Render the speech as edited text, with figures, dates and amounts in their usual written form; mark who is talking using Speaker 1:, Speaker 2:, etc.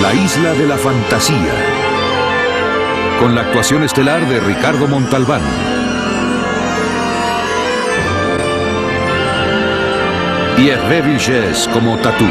Speaker 1: La isla de la fantasía, con la actuación estelar de Ricardo Montalbán. Y Hervé Villés como Tatú.